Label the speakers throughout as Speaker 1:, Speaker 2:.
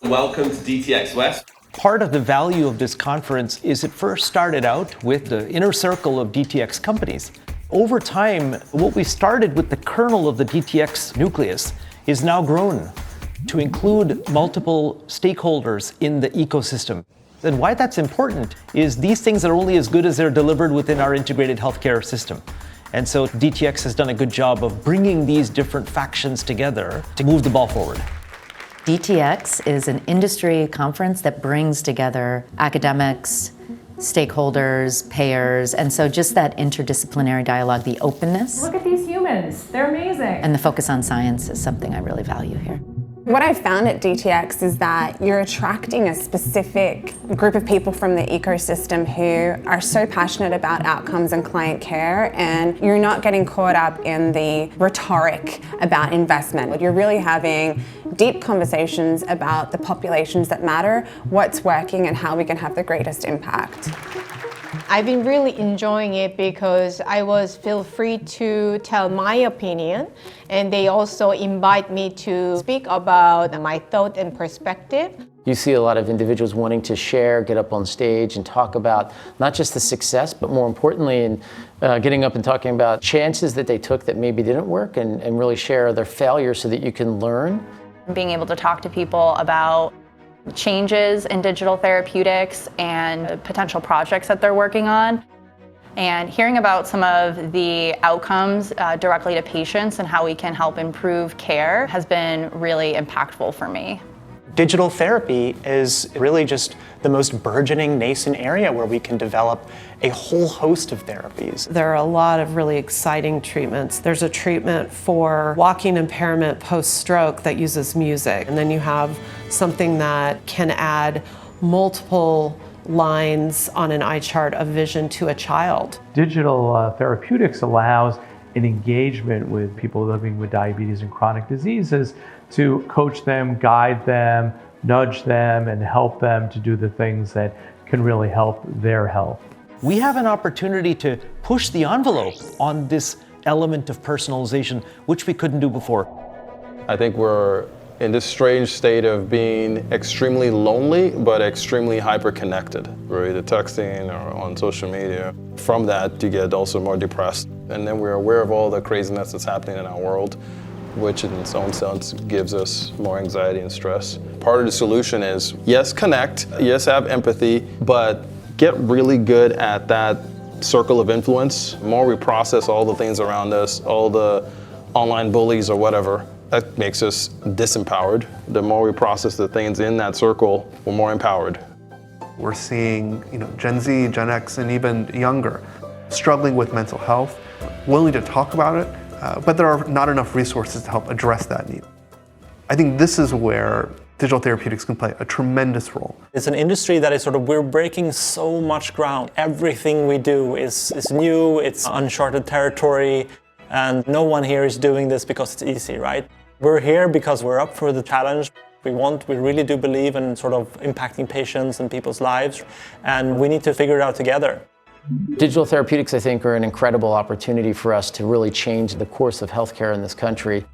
Speaker 1: Welcome to DTx West.
Speaker 2: Part of the value of this conference is it first started out with the inner circle of DTx companies. Over time, what we started with the kernel of the DTx nucleus is now grown to include multiple stakeholders in the ecosystem. And why that's important is these things are only as good as they're delivered within our integrated healthcare system. And so DTx has done a good job of bringing these different factions together to move the ball forward.
Speaker 3: DTx is an industry conference that brings together academics, stakeholders, payers, and so just that interdisciplinary dialogue, the openness.
Speaker 4: Look at these humans, they're amazing.
Speaker 3: And the focus on science is something I really value here.
Speaker 5: What I've found at DTx is that you're attracting a specific group of people from the ecosystem who are so passionate about outcomes and client care, and you're not getting caught up in the rhetoric about investment. You're really having deep conversations about the populations that matter, what's working, and how we can have the greatest impact.
Speaker 6: I've been really enjoying it because I feel free to tell my opinion, and they also invite me to speak about my thought and perspective.
Speaker 7: You see a lot of individuals wanting to share, get up on stage and talk about not just the success, but more importantly, getting up and talking about chances that they took that maybe didn't work, and really share their failures so that you can learn.
Speaker 8: Being able to talk to people about changes in digital therapeutics and potential projects that they're working on, and hearing about some of the outcomes directly to patients and how we can help improve care has been really impactful for me.
Speaker 9: Digital therapy is really just the most burgeoning nascent area where we can develop a whole host of therapies.
Speaker 10: There are a lot of really exciting treatments. There's a treatment for walking impairment post-stroke that uses music. And then you have something that can add multiple lines on an eye chart of vision to a child.
Speaker 11: Digital therapeutics allows an engagement with people living with diabetes and chronic diseases to coach them, guide them, nudge them, and help them to do the things that can really help their health.
Speaker 2: We have an opportunity to push the envelope on this element of personalization, which we couldn't do before.
Speaker 12: I think we're in this strange state of being extremely lonely, but extremely hyper-connected, right? The texting or on social media. From that, you get also more depressed. And then we're aware of all the craziness that's happening in our world, which in its own sense gives us more anxiety and stress. Part of the solution is, yes, connect, yes, have empathy, but get really good at that circle of influence. The more we process all the things around us, all the online bullies or whatever, that makes us disempowered. The more we process the things in that circle, we're more empowered.
Speaker 13: We're seeing, Gen Z, Gen X, and even younger struggling with mental health, willing to talk about it, but there are not enough resources to help address that need. I think this is where digital therapeutics can play a tremendous role.
Speaker 14: It's an industry that is we're breaking so much ground. Everything we do is new, it's uncharted territory, and no one here is doing this because it's easy, right? We're here because we're up for the challenge. We really do believe in impacting patients and people's lives, and we need to figure it out together.
Speaker 7: Digital therapeutics, I think, are an incredible opportunity for us to really change the course of healthcare in this country.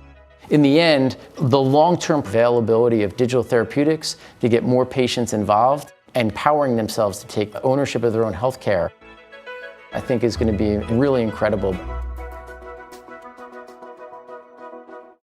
Speaker 7: In the end, the long-term availability of digital therapeutics to get more patients involved and empowering themselves to take ownership of their own healthcare, I think is going to be really incredible.